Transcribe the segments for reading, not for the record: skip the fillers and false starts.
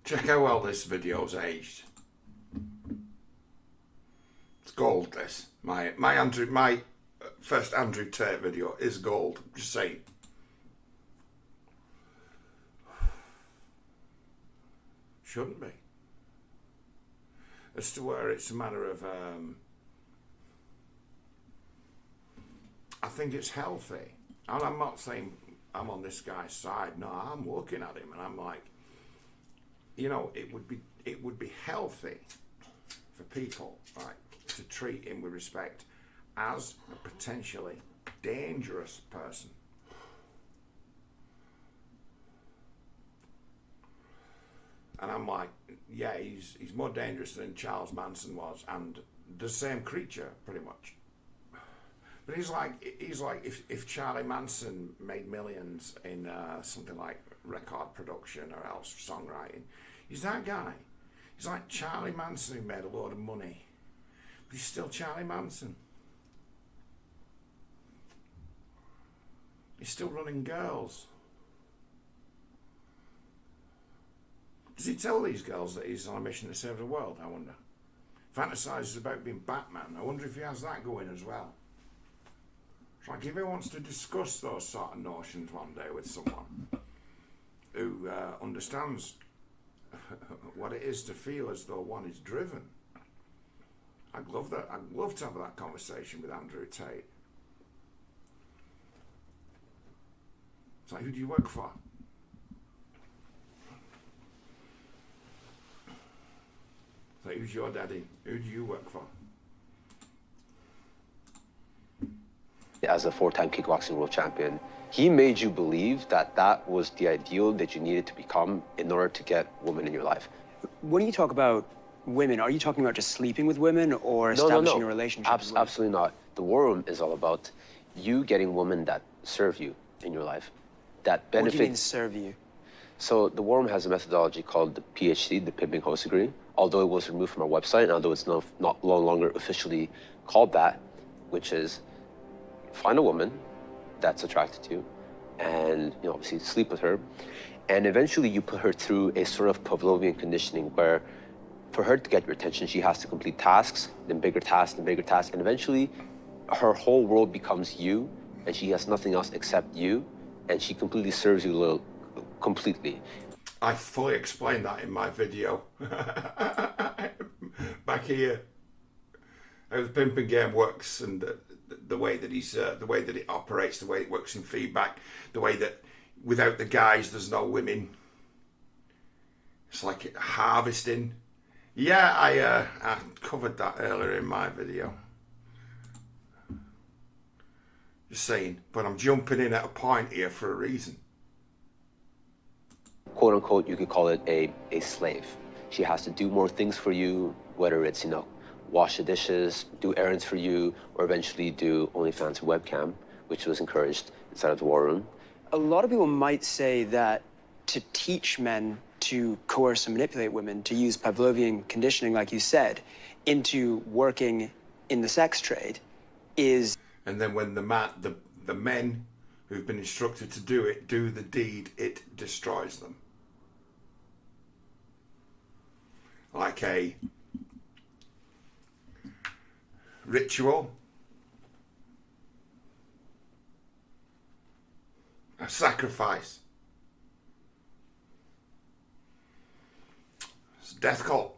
Check how well this video's aged. It's gold, this. My first Andrew Tate video is gold. Just saying. Shouldn't be. As to where it's a matter of, I think it's healthy. And I'm not saying I'm on this guy's side. No, I'm looking at him and I'm like, you know, it would be healthy for people, right, to treat him with respect as a potentially dangerous person. And I'm like, yeah, he's more dangerous than Charles Manson was, and the same creature, pretty much. But he's like if Charlie Manson made millions in something like record production or else songwriting, he's that guy. He's like Charlie Manson who made a load of money, but he's still Charlie Manson. He's still running girls. Does he tell these girls that he's on a mission to save the world, I wonder? Fantasises about being Batman. I wonder if he has that going as well. It's like if he wants to discuss those sort of notions one day with someone who understands what it is to feel as though one is driven. I'd love that. I'd love to have that conversation with Andrew Tate. It's like, who do you work for? It's like, who's your daddy? Who do you work for? As a four-time kickboxing world champion, he made you believe that that was the ideal that you needed to become in order to get women in your life. When you talk about women, are you talking about just sleeping with women or establishing a relationship with women? Absolutely not. The war room is all about you getting women that serve you in your life, that benefit. What do you mean serve you? So the war room has a methodology called the PHD, the Pimping Host Degree. Although it was removed from our website, and although it's no longer officially called that, which is find a woman that's attracted to you and, you know, obviously sleep with her. And eventually you put her through a sort of Pavlovian conditioning where for her to get your attention, she has to complete tasks, then bigger tasks, then bigger tasks. And eventually her whole world becomes you and she has nothing else except you. And she completely serves you completely. I fully explained that in my video back here. How the pimping game works and the way that the way that it operates, the way it works in feedback, the way that without the guys there's no women. It's like harvesting. Yeah, I covered that earlier in my video. Just saying, but I'm jumping in at a point here for a reason. Quote unquote, you could call it a slave. She has to do more things for you, whether it's, you know, wash the dishes, do errands for you, or eventually do OnlyFans webcam, which was encouraged inside of the war room. A lot of people might say that to teach men to coerce and manipulate women, to use Pavlovian conditioning, like you said, into working in the sex trade is... And then when the men who've been instructed to do it, do the deed, it destroys them. Like a ritual, a sacrifice. It's death cult.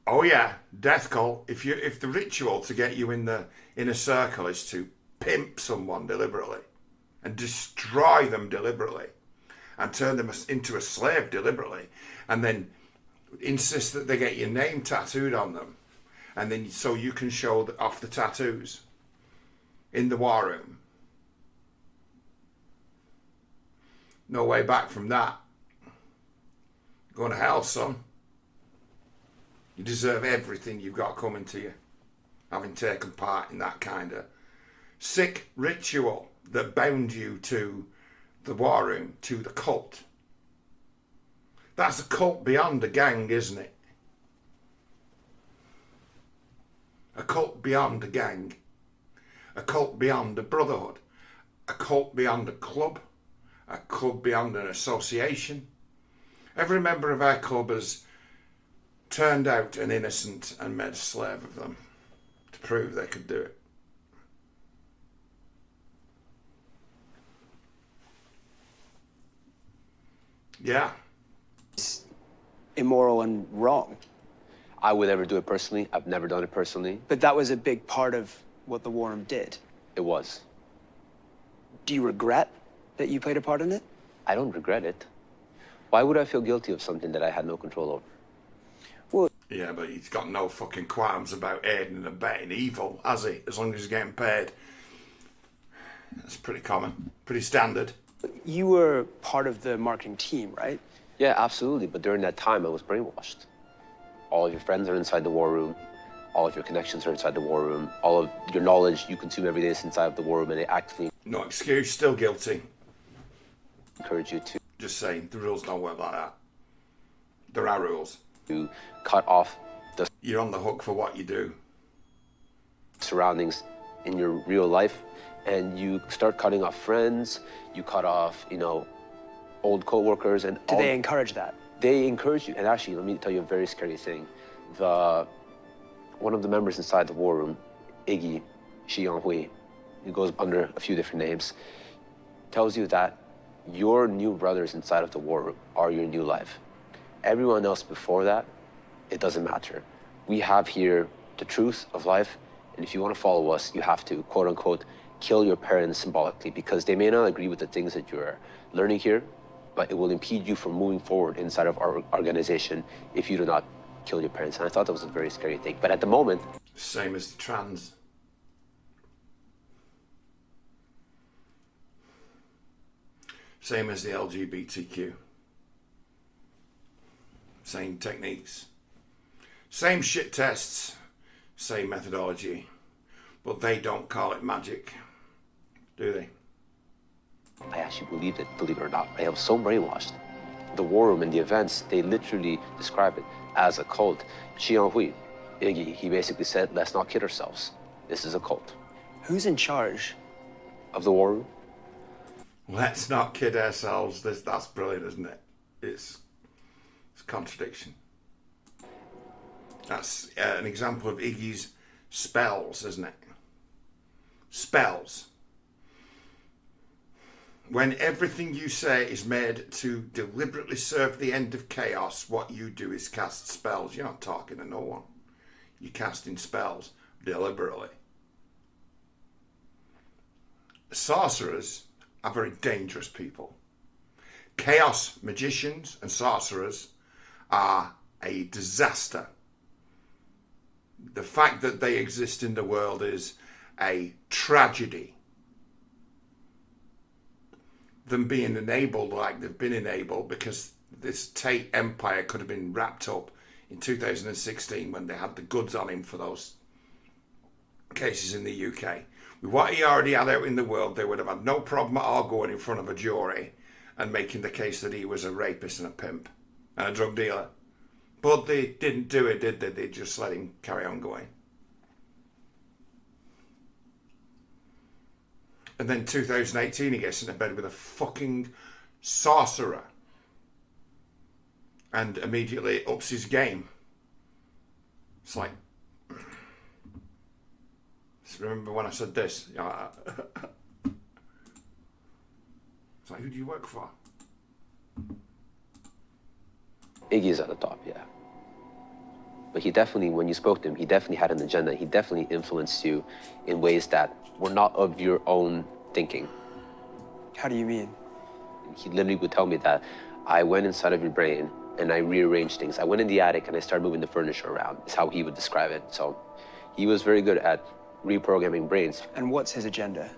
Oh yeah, death cult. If the ritual to get you in a circle is to pimp someone deliberately and destroy them deliberately and turn them into a slave deliberately and then insist that they get your name tattooed on them and then so you can show off the tattoos in the war room. No way back from that. Going to hell, son. You deserve everything you've got coming to you, having taken part in that kind of sick ritual that bound you to the war room, to the cult. That's a cult beyond a gang, isn't it? A cult beyond a gang. A cult beyond a brotherhood. A cult beyond a club. A club beyond an association. Every member of our club has turned out an innocent and made a slave of them to prove they could do it. Yeah. It's immoral and wrong. I would never do it personally. I've never done it personally. But that was a big part of what the War Room did. It was. Do you regret that you played a part in it? I don't regret it. Why would I feel guilty of something that I had no control over? Well, Yeah, but he's got no fucking qualms about aiding and abetting evil, has he? As long as he's getting paid. That's pretty common, pretty standard. you were part of the marketing team, right? Yeah, absolutely. But during that time, I was brainwashed. All of your friends are inside the war room. All of your connections are inside the war room. All of your knowledge you consume every day is inside of the war room, and they actively No excuse, still guilty. encourage you to Just saying, the rules don't work like that. There are rules. cut off the You're on the hook for what you do. surroundings in your real life, and you start cutting off friends. You cut off, old co-workers, and Do they encourage that? they encourage you. And actually, let me tell you a very scary thing. One of the members inside the war room, Iggy Semmelweis, he goes under a few different names, tells you that your new brothers inside of the war room are your new life. Everyone else before that, it doesn't matter. We have here the truth of life, and if you want to follow us, you have to, quote unquote, kill your parents symbolically, because they may not agree with the things that you're learning here, but it will impede you from moving forward inside of our organization if you do not kill your parents. And I thought that was a very scary thing. But at the moment, Same as the trans. Same as the LGBTQ. Same techniques. Same shit tests. Same methodology. But they don't call it magic, do they? I actually believed it, believe it or not. I was so brainwashed. The war room and the events, they literally describe it as a cult. Semmelweis, Iggy, he basically said, let's not kid ourselves. This is a cult. Who's in charge? Of the war room? Let's not kid ourselves. That's brilliant, isn't it? It's contradiction. That's an example of Iggy's spells, isn't it? Spells. When everything you say is made to deliberately serve the end of chaos, what you do is cast spells. You're not talking to no one. You're casting spells deliberately. Sorcerers are very dangerous people. Chaos magicians and sorcerers are a disaster. The fact that they exist in the world is a tragedy. Them being enabled like they've been enabled, because this Tate empire could have been wrapped up in 2016 when they had the goods on him for those cases in the UK. With what he already had out in the world, they would have had no problem at all going in front of a jury and making the case that he was a rapist and a pimp and a drug dealer. But they didn't do it, did they? They just let him carry on going. And then 2018, he gets into bed with a fucking sorcerer and immediately ups his game. It's like, remember when I said this? It's like, who do you work for? Iggy's at the top, yeah. But he definitely, when you spoke to him, he definitely had an agenda. He definitely influenced you in ways that were not of your own thinking. How do you mean? He literally would tell me that I went inside of your brain and I rearranged things. I went in the attic and I started moving the furniture around, is how he would describe it. So he was very good at reprogramming brains. And what's his agenda?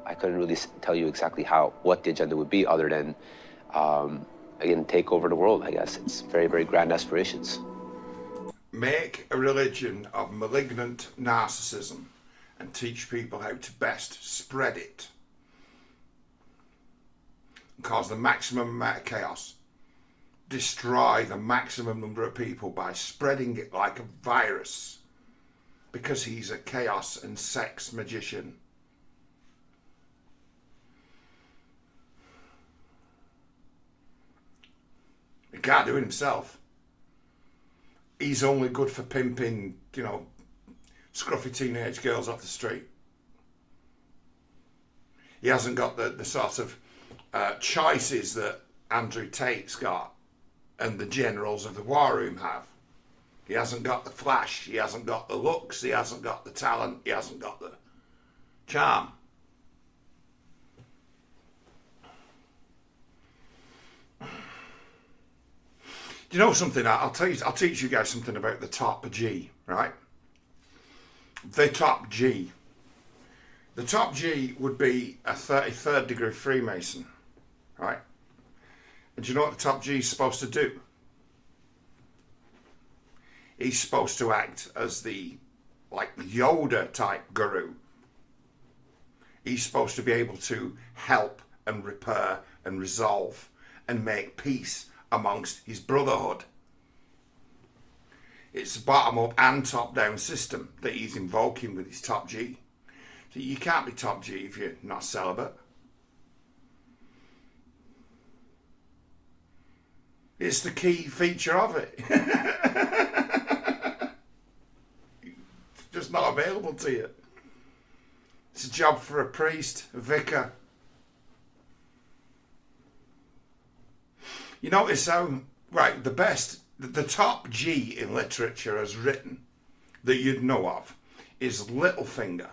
I couldn't really tell you exactly what the agenda would be, other than, again, take over the world, I guess. It's very, very grand aspirations. Make a religion of malignant narcissism and teach people how to best spread it. Cause the maximum amount of chaos. Destroy the maximum number of people by spreading it like a virus. Because he's a chaos and sex magician. can't do it himself. He's only good for pimping, scruffy teenage girls off the street. He hasn't got the sort of choices that Andrew Tate's got and the generals of the war room have. He hasn't got the flash, he hasn't got the looks, he hasn't got the talent, he hasn't got the charm. Do you know something? I'll teach you guys something about the top G, right? The top G. The top G would be a 33rd degree Freemason, right? And do you know what the top G is supposed to do? He's supposed to act as the, Yoda type guru. He's supposed to be able to help and repair and resolve and make peace amongst his brotherhood. It's a bottom-up and top-down system that he's invoking with his top G. So you can't be top G if you're not celibate. It's the key feature of it. It's just not available to you. It's a job for a priest, a vicar. You notice how, the top G in literature as written that you'd know of is Littlefinger.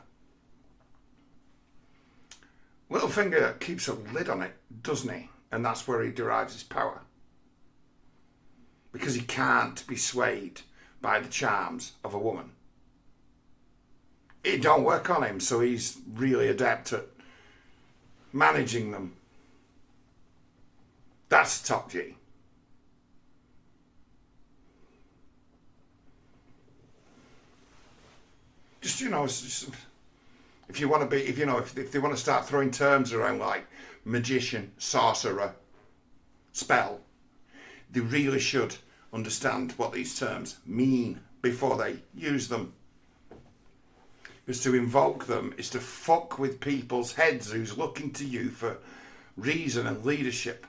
Littlefinger keeps a lid on it, doesn't he? And that's where he derives his power. Because he can't be swayed by the charms of a woman. It don't work on him, so he's really adept at managing them. That's top G. Just, if you want to be, if they want to start throwing terms around like magician, sorcerer, spell, they really should understand what these terms mean before they use them. Because to invoke them is to fuck with people's heads who's looking to you for reason and leadership.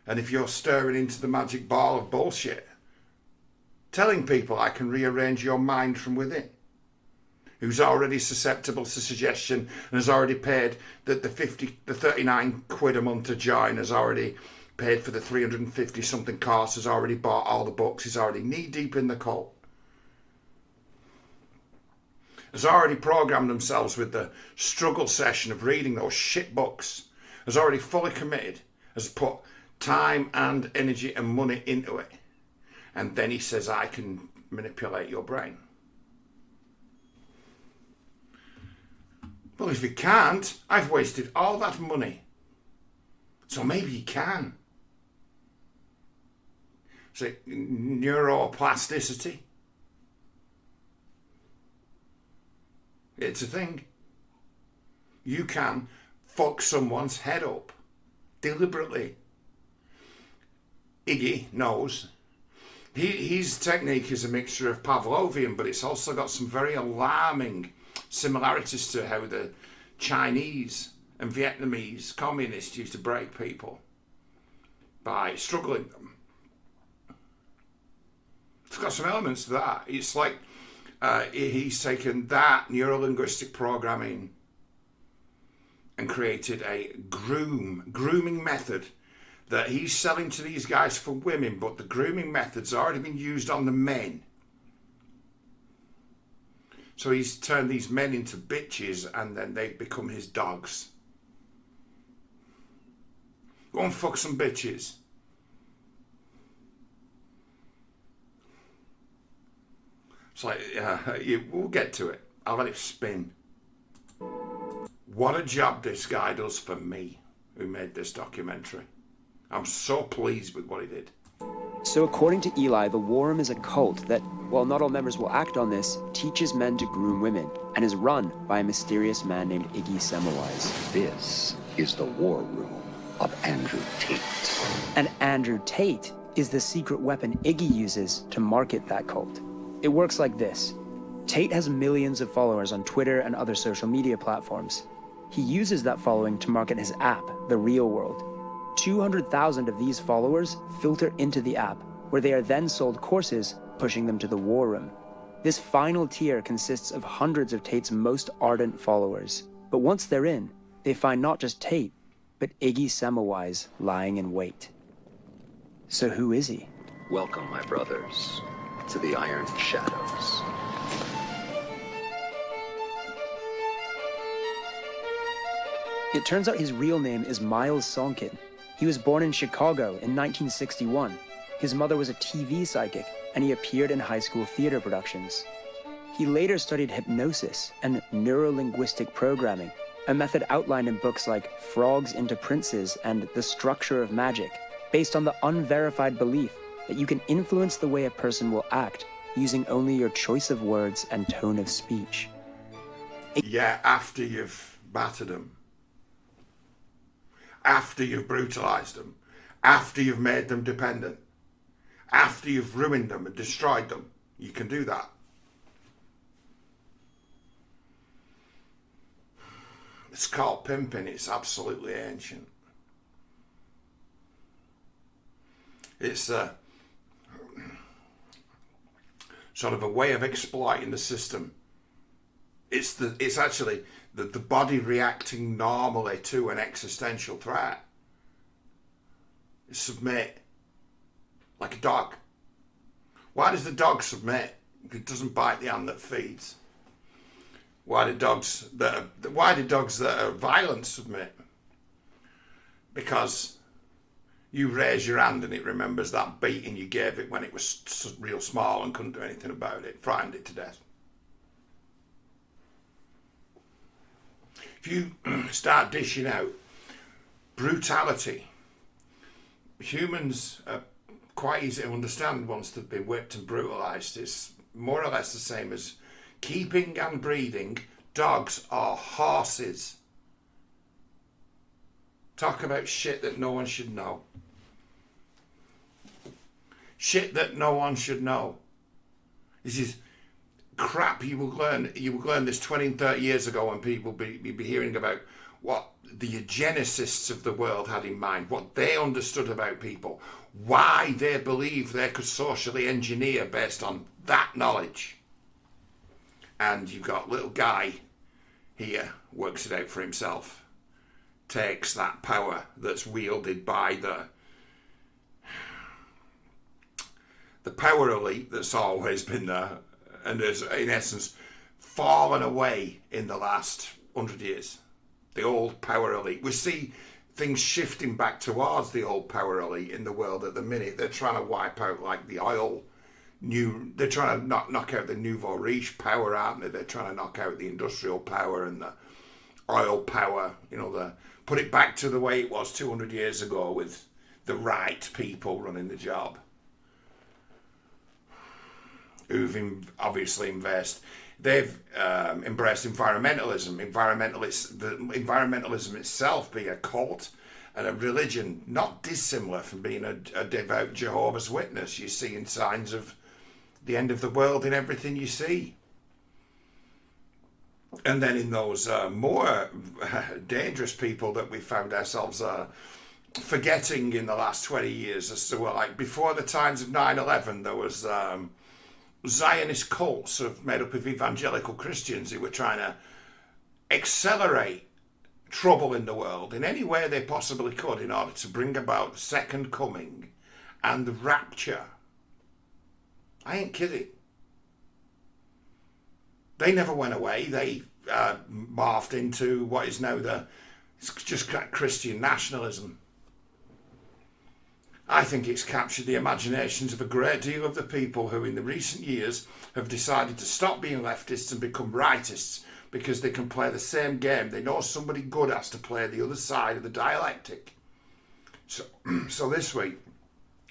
And if you're stirring into the magic ball of bullshit, telling people I can rearrange your mind from within, who's already susceptible to suggestion and has already paid the 39 quid a month to join, has already paid for the 350 something course, has already bought all the books, is already knee deep in the cult, has already programmed themselves with the struggle session of reading those shit books, has already fully committed, has put time and energy and money into it, and then he says I can manipulate your brain. Well, if he can't, I've wasted all that money. So maybe he can. So neuroplasticity. It's a thing. You can fuck someone's head up deliberately. Iggy knows. His technique is a mixture of Pavlovian, but it's also got some very alarming similarities to how the Chinese and Vietnamese communists used to break people by struggling them. It's got some elements to that. It's like he's taken that neuro-linguistic programming and created a grooming method that he's selling to these guys for women, but the grooming method's already been used on the men. So he's turned these men into bitches and then they become his dogs. Go and fuck some bitches. It's like, we'll get to it. I'll let it spin. What a job this guy does for me, who made this documentary. I'm so pleased with what he did. So according to Eli, the War Room is a cult that, while not all members will act on this, teaches men to groom women and is run by a mysterious man named Iggy Semmelweis. This is the War Room of Andrew Tate. And Andrew Tate is the secret weapon Iggy uses to market that cult. It works like this. Tate has millions of followers on Twitter and other social media platforms. He uses that following to market his app, The Real World. 200,000 of these followers filter into the app, where they are then sold courses, pushing them to the war room. This final tier consists of hundreds of Tate's most ardent followers. But once they're in, they find not just Tate, but Iggy Semmelweis lying in wait. So who is he? Welcome, my brothers, to the Iron Shadows. It turns out his real name is Miles Sonkin. He was born in Chicago in 1961. His mother was a TV psychic, and he appeared in high school theater productions. He later studied hypnosis and neuro-linguistic programming, a method outlined in books like Frogs into Princes and The Structure of Magic, based on the unverified belief that you can influence the way a person will act using only your choice of words and tone of speech. Yeah, after you've battered them. After you've brutalized them. After you've made them dependent. After you've ruined them and destroyed them. You can do that. It's called pimping. It's absolutely ancient. It's a sort of a way of exploiting the system. It's actually the body reacting normally to an existential threat. Submit. Like a dog. Why does the dog submit? It doesn't bite the hand that feeds. Why do dogs that are violent submit? Because you raise your hand and it remembers that beating you gave it when it was real small and couldn't do anything about it, frightened it to death. If you start dishing out brutality, humans are quite easy to understand once they've been whipped and brutalized. It's more or less the same as keeping and breeding dogs or horses. Talk about shit that no one should know. Shit that no one should know. This is crap you will learn this 20 and 30 years ago when people be hearing about what the eugenicists of the world had in mind, what they understood about people, why they believed they could socially engineer based on that knowledge. And you've got little guy here, works it out for himself, takes that power that's wielded by the power elite that's always been there and has, in essence, fallen away in the last 100 years. The old power elite. We see things shifting back towards the old power elite in the world at the minute. They're trying to wipe out like the oil. They're trying to knock out the nouveau riche power, aren't they? They're trying to knock out the industrial power and the oil power. Put it back to the way it was 200 years ago with the right people running the job, who've obviously they've embraced environmentalism. Environmentalism itself being a cult and a religion not dissimilar from being a devout Jehovah's Witness. You're seeing signs of the end of the world in everything you see. And then in those more dangerous people that we found ourselves forgetting in the last 20 years, as to like before the times of 9/11, there was Zionist cults made up of evangelical Christians who were trying to accelerate trouble in the world in any way they possibly could in order to bring about the second coming and the rapture. I ain't kidding. They never went away. They morphed into what is now it's just Christian nationalism. I think it's captured the imaginations of a great deal of the people who in the recent years have decided to stop being leftists and become rightists because they can play the same game. They know somebody good has to play the other side of the dialectic. So this week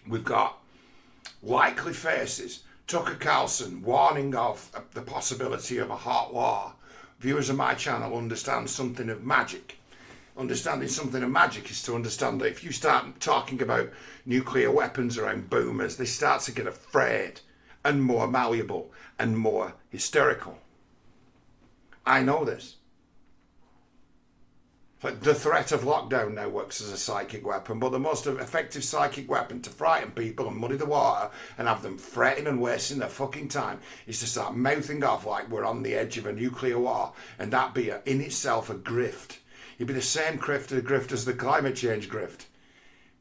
we've got likely faces. Tucker Carlson warning of the possibility of a hot war. Viewers of my channel understand something of magic. Understanding something of magic is to understand that if you start talking about nuclear weapons around boomers, they start to get afraid and more malleable and more hysterical. I know this. Like the threat of lockdown now works as a psychic weapon, but the most effective psychic weapon to frighten people and muddy the water and have them fretting and wasting their fucking time is to start mouthing off like we're on the edge of a nuclear war, and that be in itself a grift. It'd be the same grift as the climate change grift.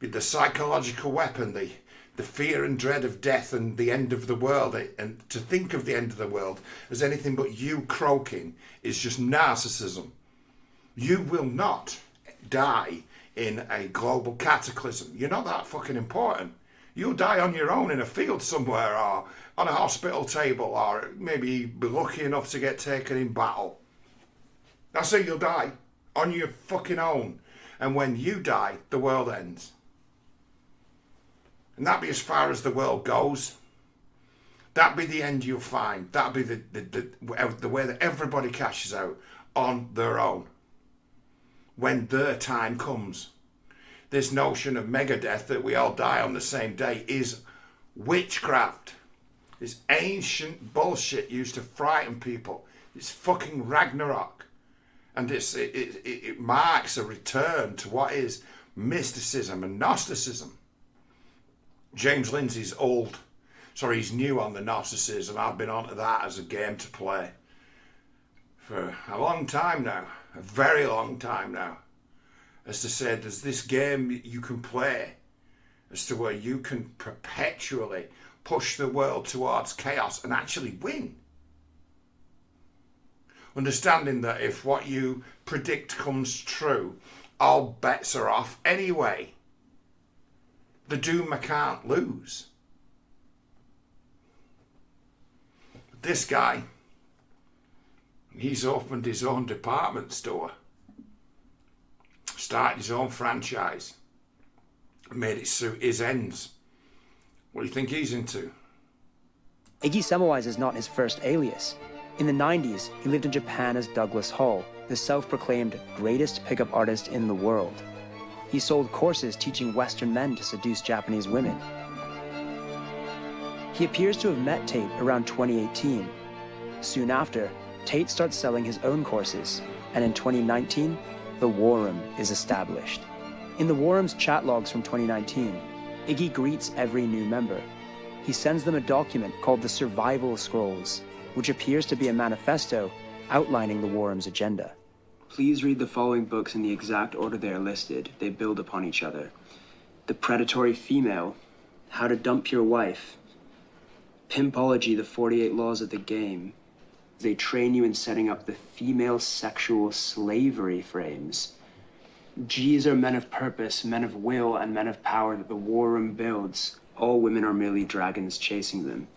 It'd be the psychological weapon, the fear and dread of death and the end of the world, and to think of the end of the world as anything but you croaking is just narcissism. You will not die in a global cataclysm. You're not that fucking important. You'll die on your own in a field somewhere, or on a hospital table, or maybe be lucky enough to get taken in battle. That's how you'll die, on your fucking own. And when you die, the world ends. And that'd be as far as the world goes. That'd be the end you'll find. That'd be the way that everybody cashes out on their own. When their time comes. This notion of megadeath, that we all die on the same day, is witchcraft. It's ancient bullshit used to frighten people. It's fucking Ragnarok. And it marks a return to what is mysticism and Gnosticism. James Lindsay's he's new on the Gnosticism. I've been onto that as a game to play for a long time now. A very long time now. As to say, there's this game you can play as to where you can perpetually push the world towards chaos and actually win. Understanding that if what you predict comes true, all bets are off anyway. The doomer can't lose. This guy, he's opened his own department store, started his own franchise, made it suit his ends. What do you think he's into? Iggy Semmelweis is not his first alias. In the 90s, he lived in Japan as Douglas Hall, the self-proclaimed greatest pickup artist in the world. He sold courses teaching Western men to seduce Japanese women. He appears to have met Tate around 2018. Soon after, Tate starts selling his own courses, and in 2019, the War Room is established. In the War Room's chat logs from 2019, Iggy greets every new member. He sends them a document called the Survival Scrolls, which appears to be a manifesto outlining the War Room's agenda. Please read the following books in the exact order they are listed. They build upon each other. The Predatory Female, How to Dump Your Wife, Pimpology, the 48 Laws of the Game. They train you in setting up the female sexual slavery frames. G's are men of purpose, men of will, and men of power that the War Room builds. All women are merely dragons chasing them.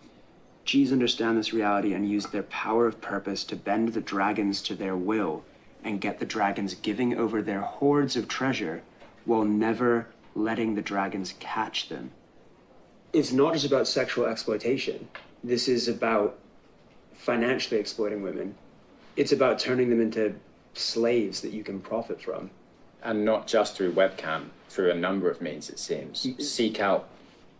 G's understand this reality and use their power of purpose to bend the dragons to their will and get the dragons giving over their hoards of treasure while never letting the dragons catch them. It's not just about sexual exploitation. This is about financially exploiting women. It's about turning them into slaves that you can profit from. And not just through webcam, through a number of means, it seems. Seek out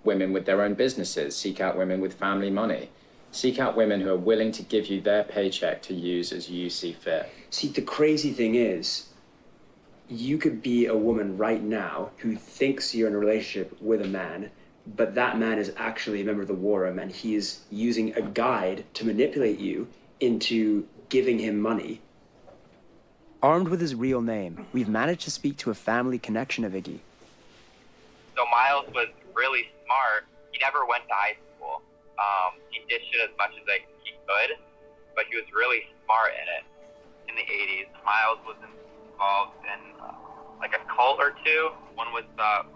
women with their own businesses, seek out women with family money, seek out women who are willing to give you their paycheck to use as you see fit. See, the crazy thing is, you could be a woman right now who thinks you're in a relationship with a man, but that man is actually a member of the War Room, and he is using a guide to manipulate you into giving him money. Armed with his real name, we've managed to speak to a family connection of Iggy. So Miles was really smart. He never went to high school. He ditched it as much as he could, but he was really smart in it. In the 80s, Miles was involved in like a cult or two. One was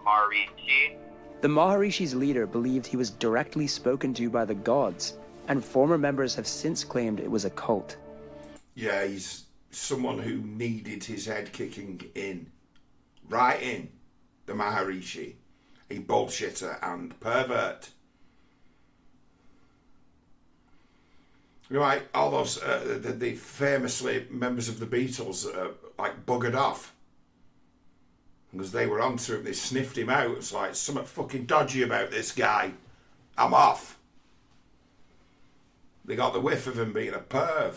Maharishi. The Maharishi's leader believed he was directly spoken to by the gods, and former members have since claimed it was a cult. Yeah, he's someone who needed his head kicking in. Right in. The Maharishi. A bullshitter and pervert. You know, all those, the famously members of the Beatles, like buggered off. Because they were onto him, they sniffed him out. It's like, something fucking dodgy about this guy. I'm off. They got the whiff of him being a perv.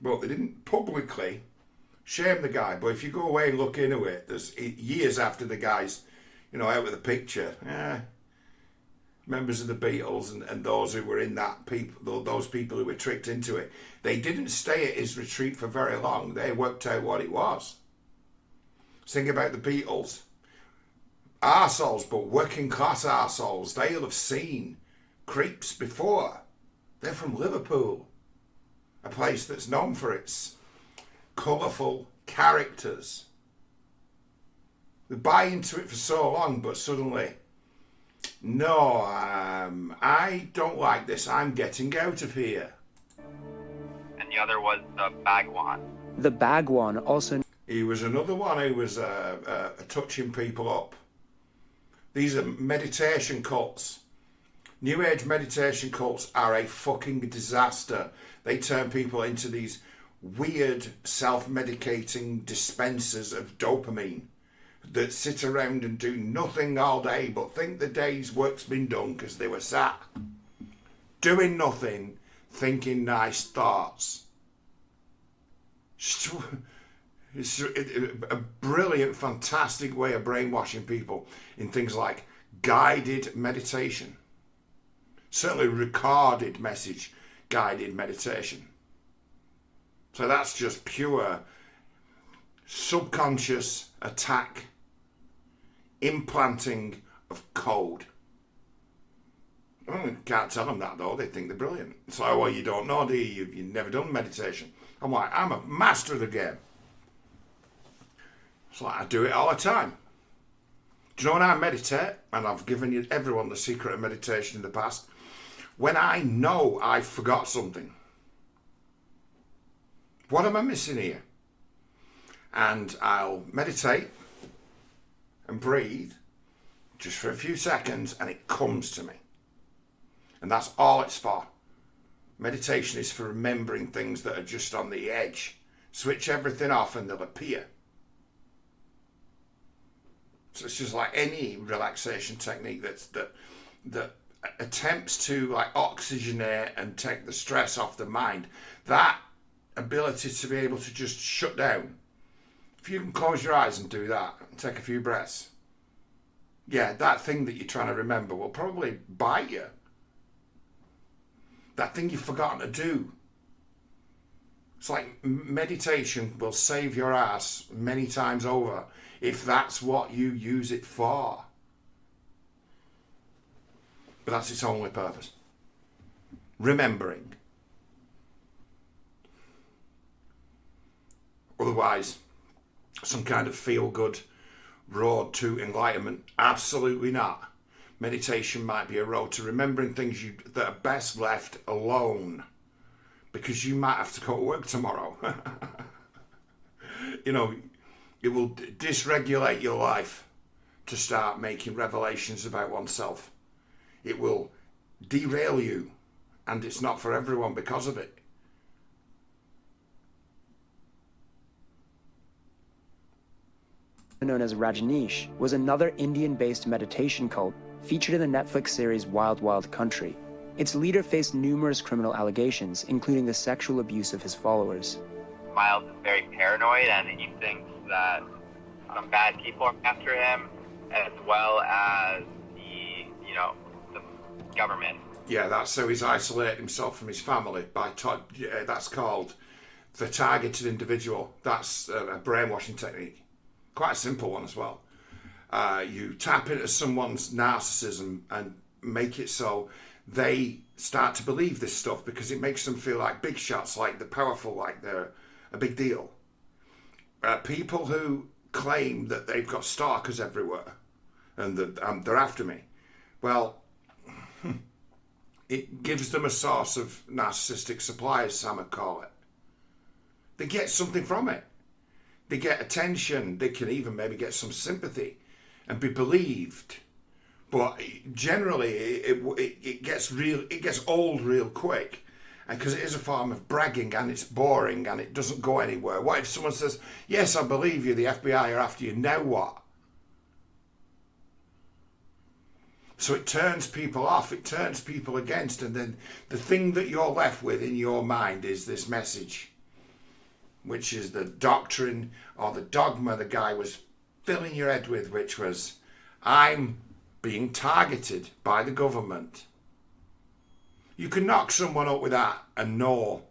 but they didn't publicly shame the guy. But if you go away and look into it, there's years after the guy's, out of the picture, members of the Beatles and those who were in that those people who were tricked into it, they didn't stay at his retreat for very long. They worked out what it was. Think about the Beatles. Arseholes, but working class arseholes. They'll have seen creeps before. They're from Liverpool, a place that's known for its colourful characters. They buy into it for so long, but suddenly, no, I don't like this. I'm getting out of here. And the other was the Bhagwan. The Bhagwan also... He was another one who was touching people up. These are meditation cults. New Age meditation cults are a fucking disaster. They turn people into these weird self-medicating dispensers of dopamine that sit around and do nothing all day but think the day's work's been done because they were sat doing nothing, thinking nice thoughts. It's a brilliant, fantastic way of brainwashing people in things like guided meditation. Certainly recorded message guided meditation. So that's just pure subconscious attack, implanting of code. I can't tell them that though, they think they're brilliant. It's like, well, you don't know, do you? You've never done meditation. I'm like, I'm a master of the game. It's like I do it all the time. Do you know when I meditate, and I've given everyone the secret of meditation in the past, when I know I forgot something, what am I missing here? And I'll meditate and breathe just for a few seconds and it comes to me. And that's all it's for. Meditation is for remembering things that are just on the edge. Switch everything off and they'll appear. So it's just like any relaxation technique that attempts to like oxygenate and take the stress off the mind. That ability to be able to just shut down. If you can close your eyes and do that and take a few breaths, yeah, that thing that you're trying to remember will probably bite you. That thing you've forgotten to do. It's like meditation will save your ass many times over if that's what you use it for. But that's its only purpose. Remembering. Otherwise, some kind of feel-good road to enlightenment. Absolutely not. Meditation might be a road to remembering things that are best left alone. Because you might have to go to work tomorrow. It will dysregulate your life to start making revelations about oneself. It will derail you, and it's not for everyone because of it. Known as Rajneesh, was another Indian-based meditation cult featured in the Netflix series Wild Wild Country. Its leader faced numerous criminal allegations, including the sexual abuse of his followers. Miles is very paranoid, and he thinks that some bad people are after him, as well as the government. Yeah, that's so he's isolated himself from his family by that's called the targeted individual. That's a brainwashing technique. Quite a simple one as well. You tap into someone's narcissism and make it so they start to believe this stuff because it makes them feel like big shots, like they're powerful, like they're a big deal. People who claim that they've got stalkers everywhere and that they're after me, well, it gives them a source of narcissistic supply, as Sam would call it. They get something from it. They get attention. They can even maybe get some sympathy and be believed. But generally, it gets old real quick, and because it is a form of bragging and it's boring and it doesn't go anywhere. What if someone says, "Yes, I believe you. The FBI are after you." Now what? So it turns people off. It turns people against, and then the thing that you're left with in your mind is this message: which is the doctrine or the dogma the guy was filling your head with, which was, I'm being targeted by the government. You can knock someone up with that and know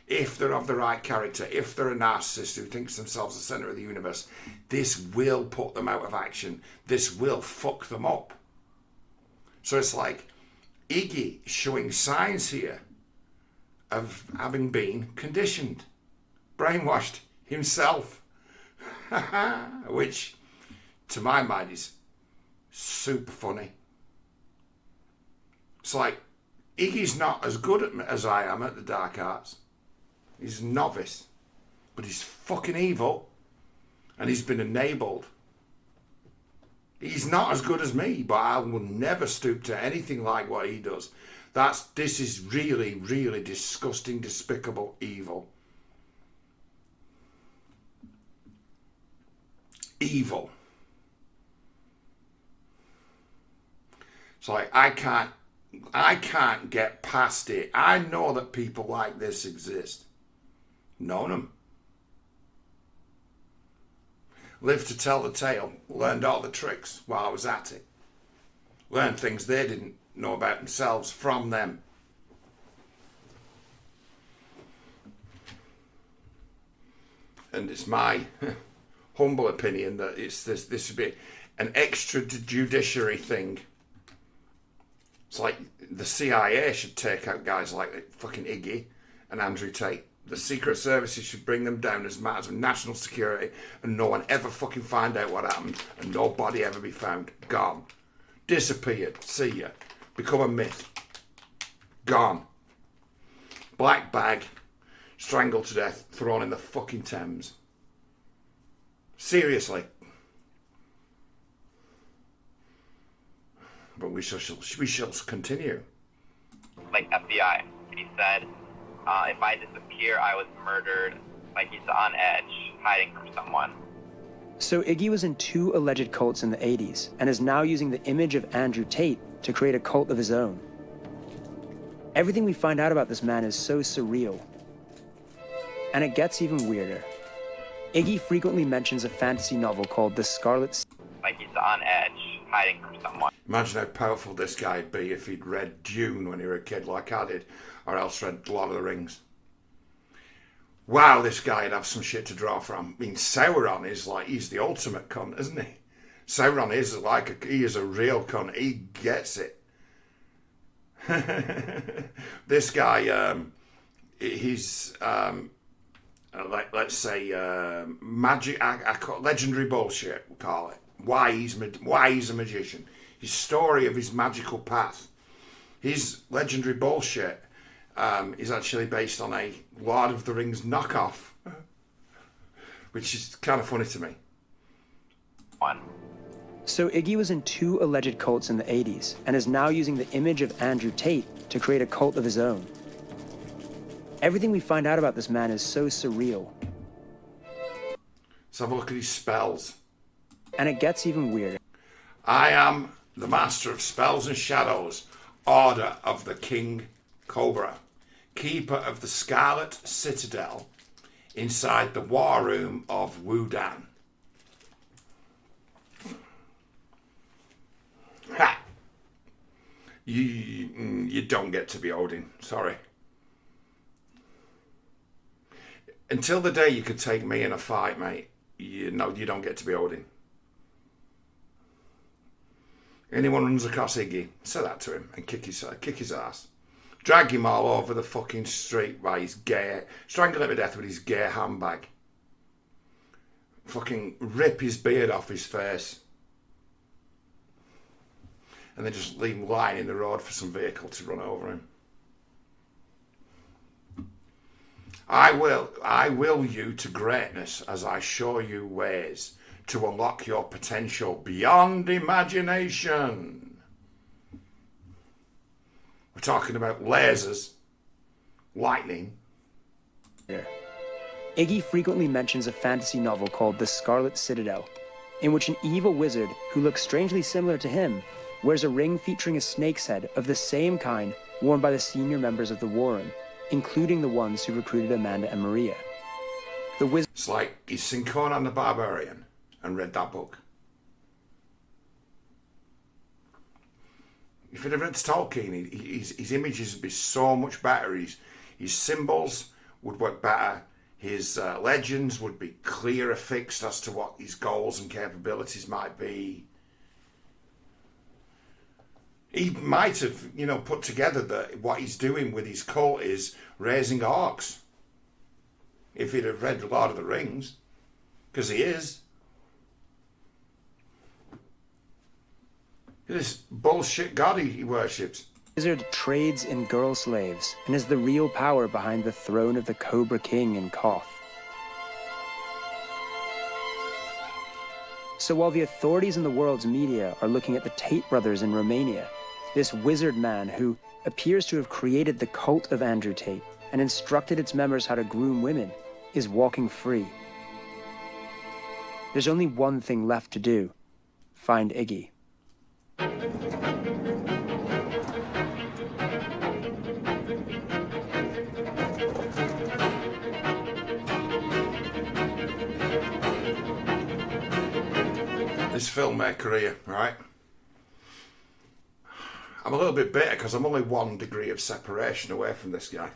if they're of the right character, if they're a narcissist who thinks themselves the center of the universe, this will put them out of action. This will fuck them up. So it's like Iggy showing signs here of having been conditioned, brainwashed himself, which to my mind is super funny. It's like Iggy's not as good as I am at the dark arts. He's a novice, but he's fucking evil, and he's been enabled. He's not as good as me, but I will never stoop to anything like what he does. This is really, really disgusting, despicable evil. Evil. It's like I can't get past it. I know that people like this exist. Known them. Lived to tell the tale. Learned all the tricks while I was at it. Learned things they didn't know about themselves from them. And it's my humble opinion that this should be an extrajudiciary thing. It's like the CIA should take out guys like fucking Iggy and Andrew Tate. The Secret Services should bring them down as matters of national security, and no one ever fucking find out what happened, and no body ever be found. Gone. Disappeared. See ya. Become a myth. Gone. Black bag. Strangled to death. Thrown in the fucking Thames. Seriously. But we shall continue. Like FBI. He said, if I disappear, I was murdered. Like he's on edge, hiding from someone. So Iggy was in 2 alleged cults in the 80s and is now using the image of Andrew Tate to create a cult of his own. Everything we find out about this man is so surreal. And it gets even weirder. Iggy frequently mentions a fantasy novel called The Scarlet... Like he's on edge, hiding from someone. Imagine how powerful this guy'd be if he'd read Dune when he was a kid like I did, or else read Lord of the Rings. Wow, this guy'd have some shit to draw from. I mean, Sauron is like, he's the ultimate cunt, isn't he? Sauron is like, he is a real cunt. He gets it. This guy, he's, let's say, magic, I call it legendary bullshit, we'll call it. Why he's a magician. His story of his magical path. His legendary bullshit is actually based on a Lord of the Rings knockoff, which is kind of funny to me. So Iggy was in 2 alleged cults in the 80s and is now using the image of Andrew Tate to create a cult of his own. Everything we find out about this man is so surreal. Let's have a look at his spells. And it gets even weirder. I am the master of spells and shadows, order of the King Cobra, keeper of the Scarlet Citadel, inside the war room of Wudan. Ha! You don't get to be Odin, sorry. Until the day you could take me in a fight, mate, you don't get to be Odin. Anyone runs across Iggy, say that to him and kick his ass. Drag him all over the fucking street by his gay, strangle him to death with his gay handbag. Fucking rip his beard off his face. And then just leave him lying in the road for some vehicle to run over him. I will you to greatness as I show you ways to unlock your potential beyond imagination. We're talking about lasers, lightning. Iggy frequently mentions a fantasy novel called The Scarlet Citadel, in which an evil wizard who looks strangely similar to him wears a ring featuring a snake's head of the same kind worn by the senior members of the War Room, including the ones who recruited Amanda and Maria. The wizard. It's like he's seen Conan the Barbarian and read that book. If you'd have read Tolkien, his images would be so much better. His symbols would work better. His legends would be clearer, fixed as to what his goals and capabilities might be. He might have, put together that what he's doing with his cult is raising orcs. If he'd have read Lord of the Rings, because he is. This bullshit god he worships. The wizard trades in girl slaves and is the real power behind the throne of the Cobra King in Koth. So while the authorities in the world's media are looking at the Tate brothers in Romania, this wizard man who appears to have created the cult of Andrew Tate and instructed its members how to groom women is walking free. There's only one thing left to do: find Iggy. This filmmaker here, right? I'm a little bit bitter because I'm only 1 degree of separation away from this guy.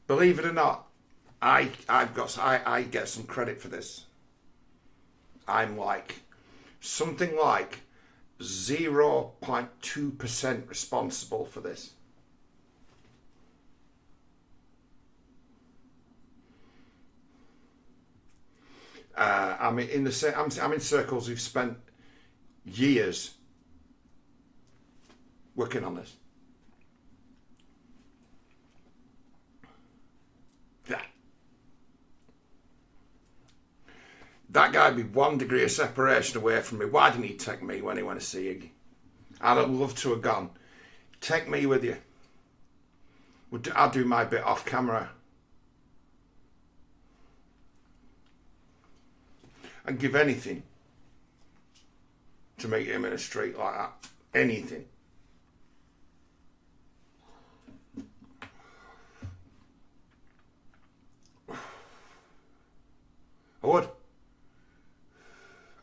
Believe it or not, I get some credit for this. I'm like something like 0.2% responsible for this. I'm in circles who've spent years working on this. That guy'd be 1 degree of separation away from me. Why didn't he take me when he went to see Iggy? I'd have loved to have gone. Take me with you. I'll do my bit off camera. I'd give anything to meet him in a street like that. Anything. I would.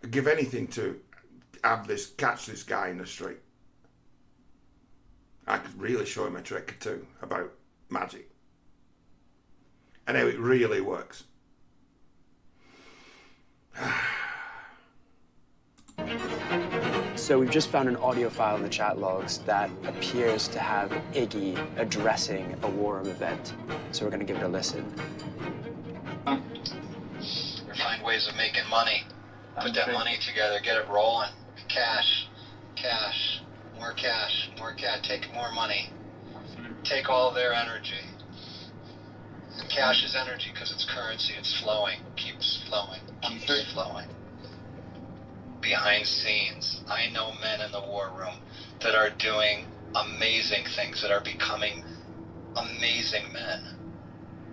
I'd give anything to catch this guy in the street. I could really show him a trick or two about magic. And how it really works. So we've just found an audio file in the chat logs that appears to have Iggy addressing a war room event. So we're going to give it a listen. We find ways of making money. Put that money together, get it rolling. Cash, more cash, take more money. Take all their energy. And cash is energy because it's currency, it's flowing, keeps flowing. Behind scenes, I know men in the war room that are doing amazing things, that are becoming amazing men.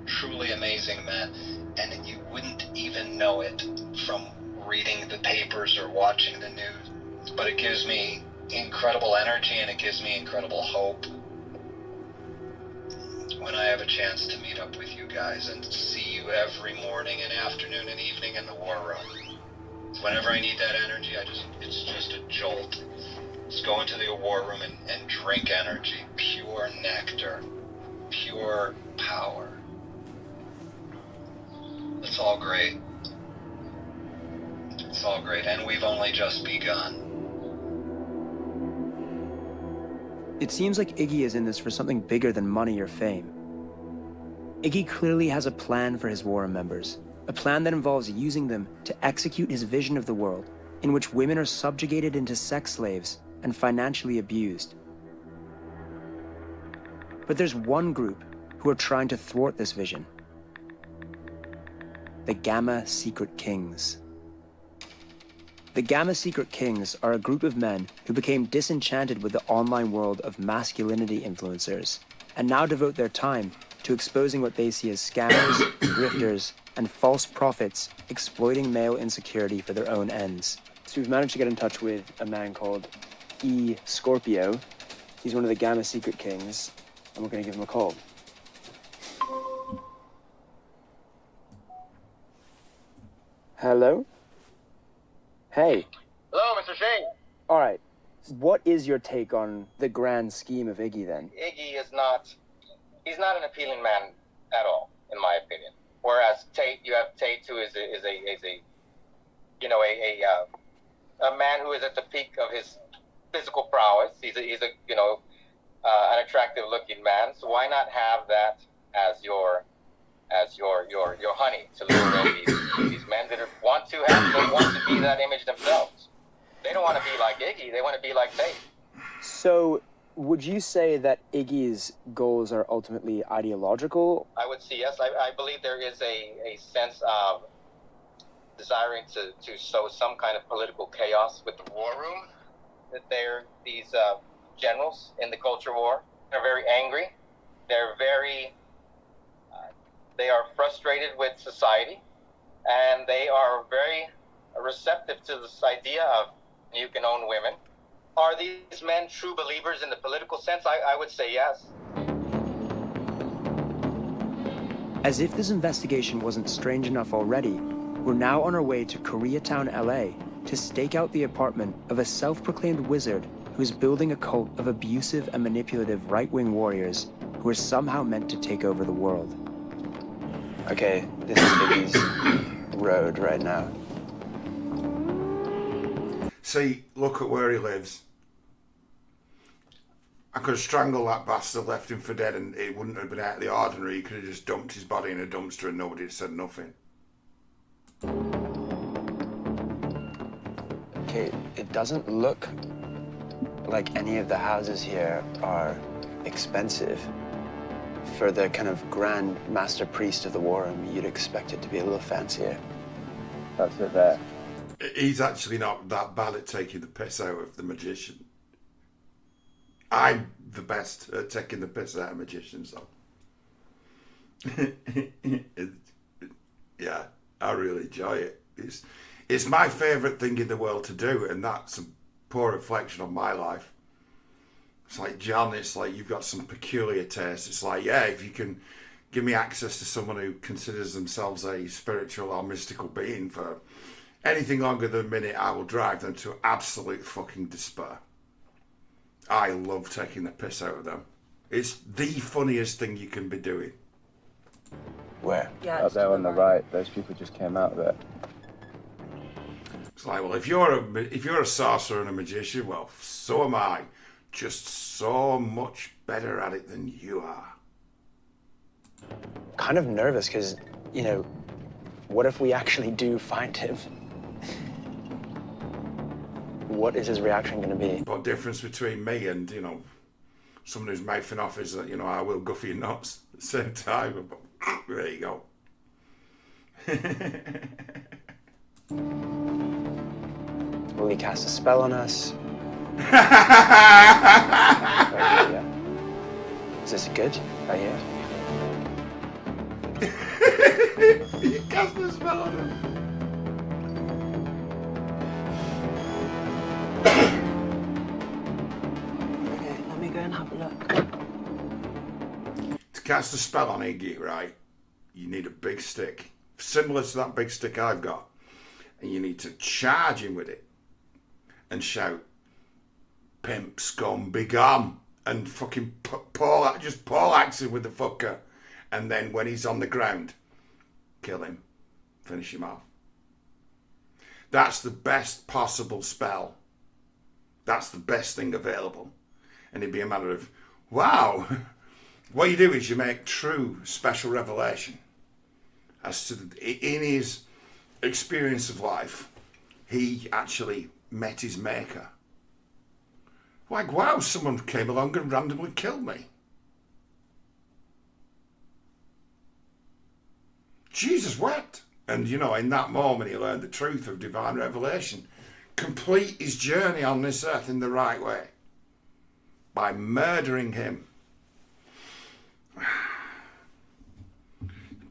Truly amazing men. And you wouldn't even know it from reading the papers or watching the news. But it gives me incredible energy and it gives me incredible hope when I have a chance to meet up with you guys and see you every morning and afternoon and evening in the war room. Whenever I need that energy, it's just a jolt. Just go into the war room and drink energy, pure nectar, pure power. It's all great. It's all great, and we've only just begun. It seems like Iggy is in this for something bigger than money or fame. Iggy clearly has a plan for his war room members, a plan that involves using them to execute his vision of the world, in which women are subjugated into sex slaves and financially abused. But there's one group who are trying to thwart this vision: the Gamma Secret Kings. The Gamma Secret Kings are a group of men who became disenchanted with the online world of masculinity influencers and now devote their time to exposing what they see as scammers, grifters, and false prophets exploiting male insecurity for their own ends. So we've managed to get in touch with a man called Scorpio. He's one of the Gamma Secret Kings, and we're going to give him a call. Hello? Hey. Hello, Mr. Shane. All right. What is your take on the grand scheme of Iggy then? Iggy is not, he's not an appealing man at all, in my opinion. Whereas Tate, you have Tate who is a you know, a man who is at the peak of his physical prowess. He's a you know, an attractive looking man. So why not have that as your honey to lure in these men that want to be that image themselves. They don't want to be like Iggy. They want to be like Tate. So, would you say that Iggy's goals are ultimately ideological? I would say yes. I believe there is a sense of desiring to sow some kind of political chaos with the war room. That they're these generals in the culture war. They're very angry. They're very they are frustrated with society, and they are very receptive to this idea of you can own women. Are these men true believers in the political sense? I would say yes. As if this investigation wasn't strange enough already, we're now on our way to Koreatown, LA, to stake out the apartment of a self-proclaimed wizard who's building a cult of abusive and manipulative right-wing warriors who are somehow meant to take over the world. Okay, this is Iggy's road right now. See, look at where he lives. I could have strangled that bastard, left him for dead, and it wouldn't have been out of the ordinary. He could have just dumped his body in a dumpster and nobody had said nothing. Okay, it doesn't look like any of the houses here are expensive. For the kind of grand master priest of the war room, you'd expect it to be a little fancier. That's it there. He's actually not that bad at taking the piss out of the magician. I'm the best at taking the piss out of magicians, though. Yeah, I really enjoy it. It's my favourite thing in the world to do, and that's a poor reflection on my life. It's like, John, it's like you've got some peculiar taste. It's like, yeah, if you can give me access to someone who considers themselves a spiritual or mystical being for anything longer than a minute, I will drive them to absolute fucking despair. I love taking the piss out of them. It's the funniest thing you can be doing. Where? Yeah, Up there on the right, those people just came out of it. It's like, well, if you're a sorcerer and a magician, well, so am I. Just so much better at it than you are. Kind of nervous because, you know, what if we actually do find him? What is his reaction going to be? What difference between me and, you know, someone who's mouthing off is that, you know, I will guff your nuts at the same time. But there you go. Will he cast a spell on us? Is this good? Right here? You cast a spell on him. Okay, let me go and have a look. To cast a spell on Iggy, right, you need a big stick, similar to that big stick I've got, and you need to charge him with it and shout, "Pimp scum, be gone," and fucking poleaxe him with the fucker, and then when he's on the ground, kill him, finish him off. That's the best possible spell. That's the best thing available. And it'd be a matter of, wow. What you do is you make true special revelation as to in his experience of life, he actually met his maker. Like, wow, someone came along and randomly killed me. Jesus wept. And, you know, in that moment, he learned the truth of divine revelation. Complete his journey on this earth in the right way by murdering him.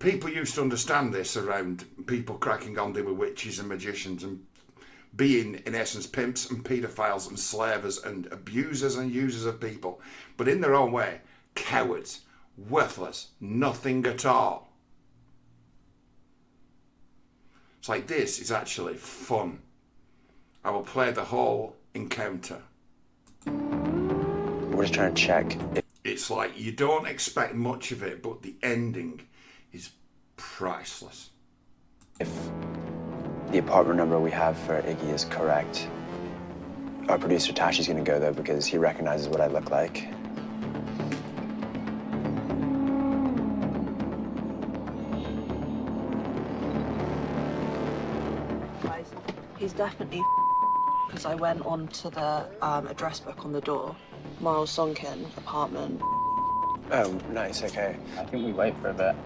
People used to understand this around people cracking on they were witches and magicians and being, in essence, pimps and paedophiles and slavers and abusers and users of people, but in their own way, cowards, worthless, nothing at all. It's like, this is actually fun. I will play the whole encounter. We're just trying to check. It's like, you don't expect much of it, but the ending is priceless. If the apartment number we have for Iggy is correct, our producer Tashi's gonna go though because he recognizes what I look like. Guys, he's definitely because I went on to the address book on the door. Miles Sonkin, apartment. Oh, nice, okay. I think we wait for a bit.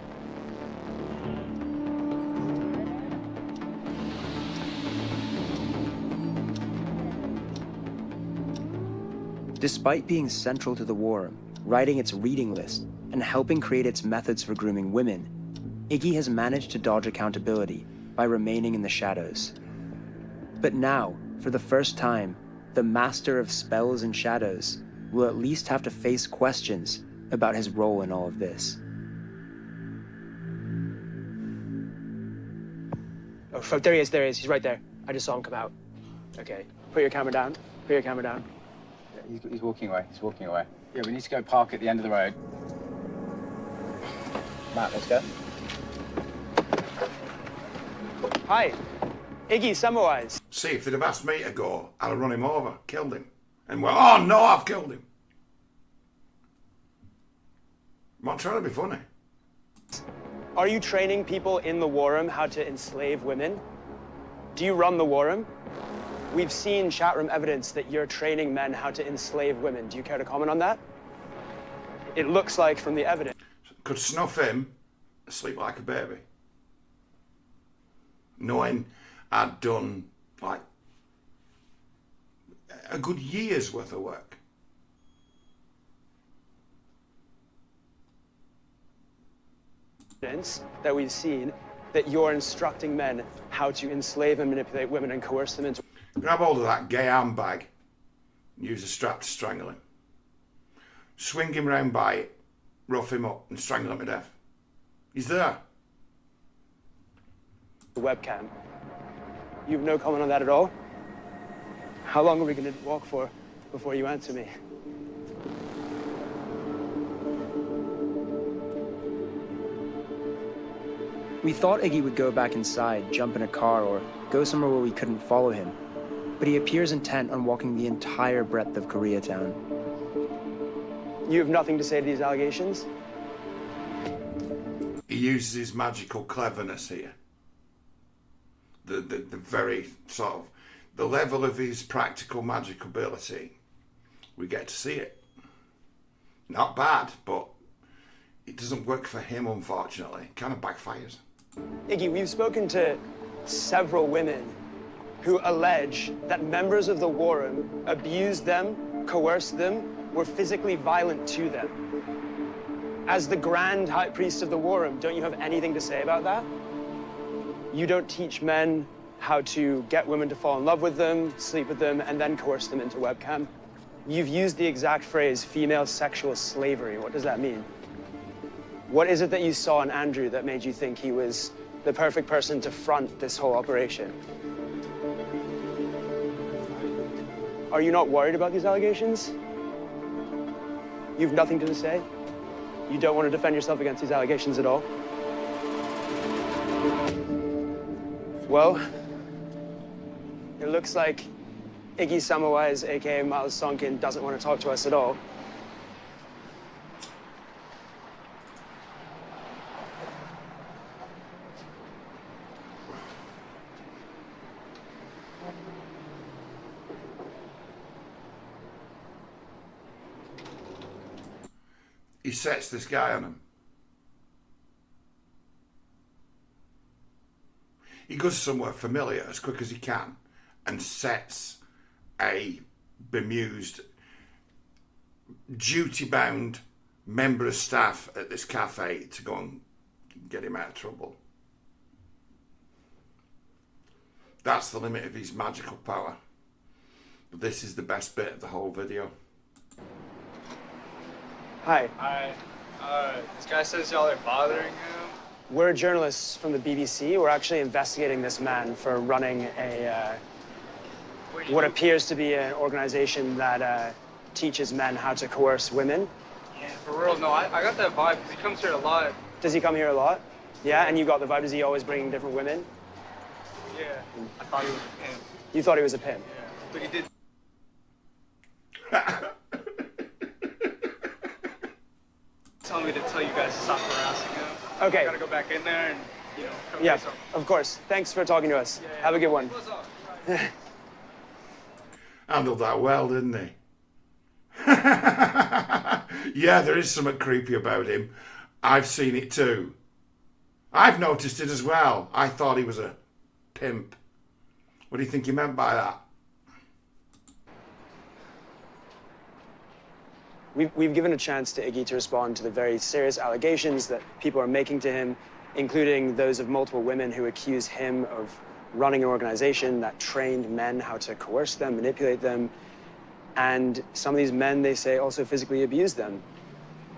Despite being central to the war, writing its reading list, and helping create its methods for grooming women, Iggy has managed to dodge accountability by remaining in the shadows. But now, for the first time, the master of spells and shadows will at least have to face questions about his role in all of this. Oh, fuck, there he is, he's right there. I just saw him come out. Okay, put your camera down, Yeah, he's walking away, Yeah, we need to go park at the end of the road. Matt, let's go. Hi, Iggy Semmelweis. See, if they'd have asked me to go, I'd have run him over, killed him. And well, oh no, I've killed him. I'm not trying to be funny. Are you training people in the war room how to enslave women? Do you run the war room? We've seen chat room evidence that you're training men how to enslave women. Do you care to comment on that? It looks like from the evidence. Could snuff him, sleep like a baby. Knowing I'd done like a good year's worth of work. That we've seen that you're instructing men how to enslave and manipulate women and coerce them into. Grab hold of that gay handbag and use a strap to strangle him. Swing him round by it, rough him up and strangle him to death. He's there. The webcam. You have no comment on that at all? How long are we going to walk for before you answer me? We thought Iggy would go back inside, jump in a car, or go somewhere where we couldn't follow him. But he appears intent on walking the entire breadth of Koreatown. You have nothing to say to these allegations? He uses his magical cleverness here. The very sort of, the level of his practical magic ability, we get to see it. Not bad, but it doesn't work for him, unfortunately. It kind of backfires. Iggy, we've spoken to several women who allege that members of the war room abused them, coerced them, were physically violent to them. As the grand high priest of the war room, don't you have anything to say about that? You don't teach men how to get women to fall in love with them, sleep with them, and then coerce them into webcam. You've used the exact phrase, female sexual slavery. What does that mean? What is it that you saw in Andrew that made you think he was the perfect person to front this whole operation? Are you not worried about these allegations? You've nothing to say? You don't want to defend yourself against these allegations at all? Well, it looks like Iggy Semmelweis, aka Miles Sonkin, doesn't want to talk to us at all. He sets this guy on him. He goes somewhere familiar as quick as he can and sets a bemused, duty-bound member of staff at this cafe to go and get him out of trouble. That's the limit of his magical power. But this is the best bit of the whole video. Hi. Hi. This guy says y'all are bothering him. We're journalists from the BBC. We're actually investigating this man for running what appears to be an organization that teaches men how to coerce women. Yeah, for real. No, I got that vibe because he comes here a lot. Does he come here a lot? Yeah, and you got the vibe, is he always bringing different women? Yeah, I thought he was a pimp. You thought he was a pimp? Yeah, but he did. Tell me to tell you guys to stop harassing him. Okay. I gotta go back in there and, you know, come Yeah, say something. of course. Thanks for talking to us. Yeah. Have a good one. Handled that well, didn't he? Yeah, there is something creepy about him. I've seen it too. I've noticed it as well. I thought he was a pimp. What do you think he meant by that? We've given a chance to Iggy to respond to the very serious allegations that people are making to him, including those of multiple women who accuse him of running an organization that trained men how to coerce them, manipulate them. And some of these men, they say, also physically abuse them.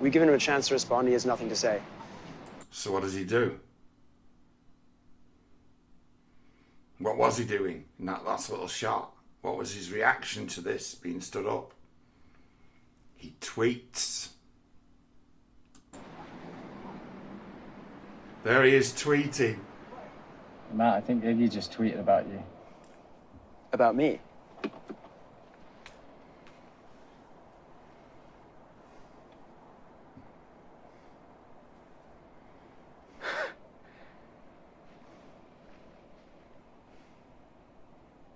We've given him a chance to respond. He has nothing to say. So what does he do? What was he doing in that last little shot? What was his reaction to this being stood up? He tweets. There he is tweeting. Matt, I think Iggy just tweeted about you. About me?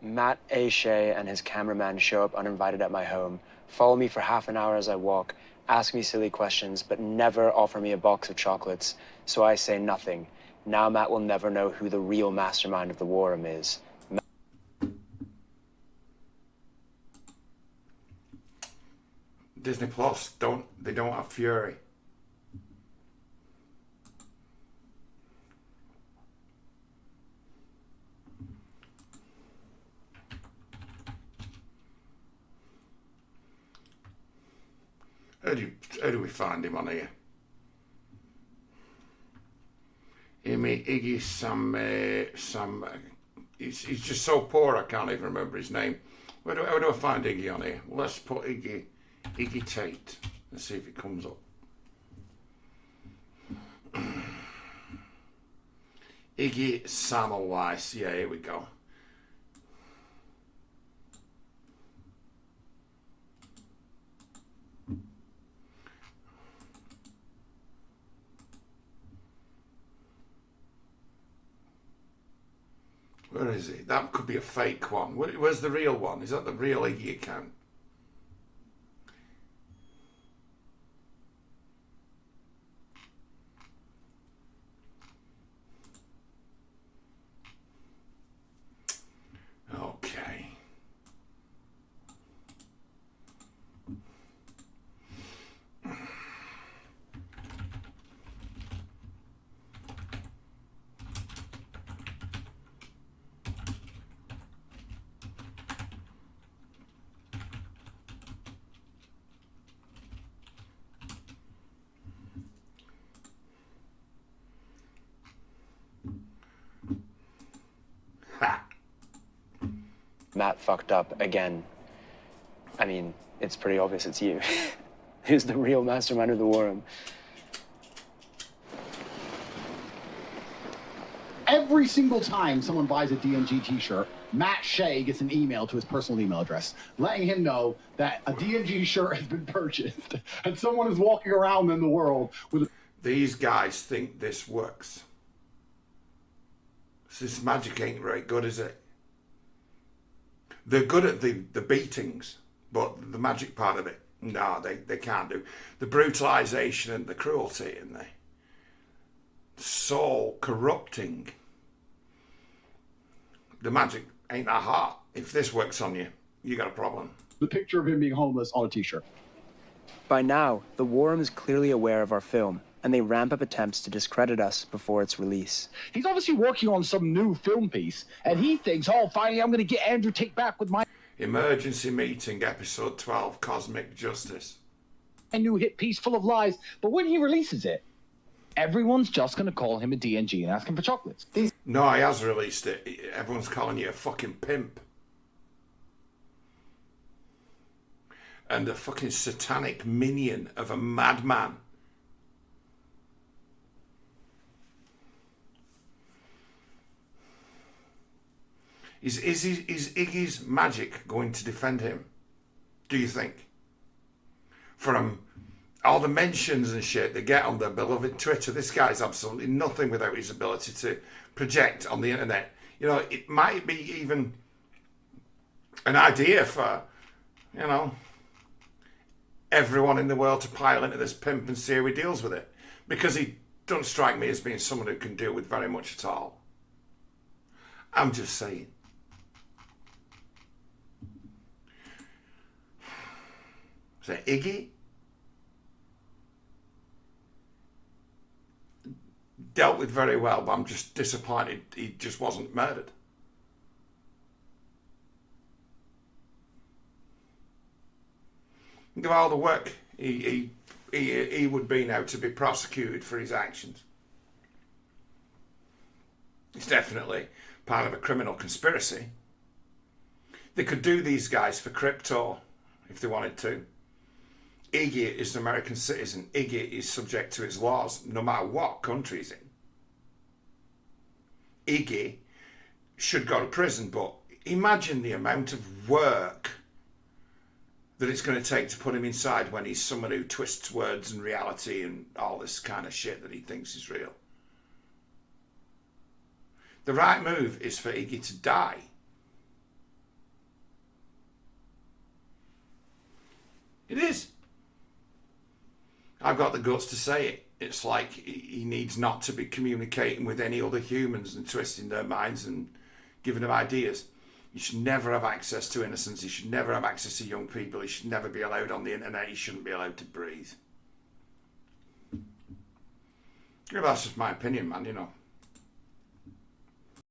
Matt A. Shea and his cameraman show up uninvited at my home, follow me for half an hour as I walk, ask me silly questions, but never offer me a box of chocolates, so I say nothing. Now Matt will never know who the real mastermind of the war room is. Disney Plus don't have Fury. How do we find him on here? Iggy he's just so poor I can't even remember his name. How do I find Iggy on here? Well, let's put Iggy Tate. Let's see if it comes up. Iggy Semmelweis. Yeah, here we go. Where is he? That could be a fake one. Where's the real one? Is that the real Iggy account? Okay. Matt fucked up again. I mean, it's pretty obvious it's you. Who's the real mastermind of the war room? Every single time someone buys a DMG t-shirt, Matt Shea gets an email to his personal email address, letting him know that a DMG shirt has been purchased and someone is walking around in the world with... These guys think this works. This magic ain't very good, is it? They're good at the beatings, but the magic part of it, no, they can't do. The brutalization and the cruelty and the soul corrupting. The magic ain't that hard. If this works on you, you got a problem. The picture of him being homeless on a t-shirt. By now, the war room is clearly aware of our film, and they ramp up attempts to discredit us before its release. He's obviously working on some new film piece, and he thinks, oh, finally I'm going to get Andrew Tate back with my... Emergency Meeting, Episode 12, Cosmic Justice. A new hit piece full of lies, but when he releases it, everyone's just going to call him a DNG and ask him for chocolates. No, he has released it. Everyone's calling you a fucking pimp. And a fucking satanic minion of a madman. Is Iggy's magic going to defend him? Do you think? From all the mentions and shit they get on their beloved Twitter, this guy's absolutely nothing without his ability to project on the internet. You know, it might be even an idea for, you know, everyone in the world to pile into this pimp and see how he deals with it. Because he doesn't strike me as being someone who can deal with very much at all. I'm just saying. So Iggy dealt with very well, but I'm just disappointed he just wasn't murdered. Think of all the work he would be now to be prosecuted for his actions. It's definitely part of a criminal conspiracy. They could do these guys for crypto if they wanted to. Iggy is an American citizen. Iggy is subject to its laws no matter what country he's in. Iggy should go to prison, but imagine the amount of work that it's going to take to put him inside when he's someone who twists words and reality and all this kind of shit that he thinks is real. The right move is for Iggy to die. It is. I've got the guts to say it. It's like he needs not to be communicating with any other humans and twisting their minds and giving them ideas. He should never have access to innocence. He should never have access to young people. He should never be allowed on the internet. He shouldn't be allowed to breathe. Yeah, that's just my opinion, man, you know.